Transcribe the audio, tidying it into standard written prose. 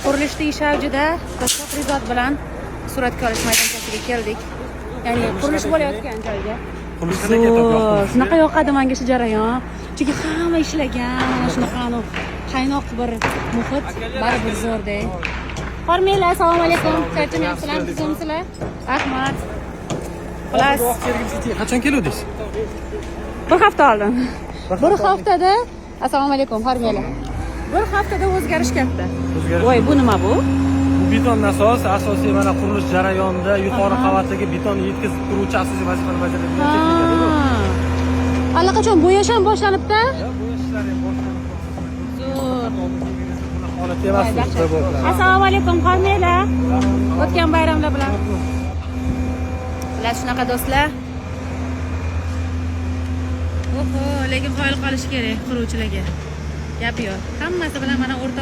Qurilishda ish avjida Rizot bilan suratga olish maydonchasiga keldik. Ya'ni qurilish bo'layotgan joyga. Shunaqa yoqadi menga shu jarayon. Chunki hamma ishlagan, mana shunaqa qaynoq bir muhit, baribir zo'rda. Hormanglar, assalomu alaykum. Charchamayapsizlar, bizimsizlar? Rahmat. Xullas, qachon keluvdingiz? bir hafta oldin. Bir haftada, assalomu alaykum, hormanglar. Bir haftada o'zgarish katta. Voy, bu nima bu? Bu beton nasos, asosiy mana qurilish jarayonida yuqori qavatdagi beton yetkazib turuvchi asosiy vazifani bajaradigan texnika. Allaqachon bo'yash ham boshlanibdi? Yo'q, bo'yash ishlari ham boshlanib. Zo'r. Holat emas. Assalomu alaykum, hormanglar. O'tgan bayramlar bilan. Ular shunaqa do'stlar. Oho, lekin qoyil qolish kerak quruvchilarga. Gap yo'q. Hammasi bilan mana o'rta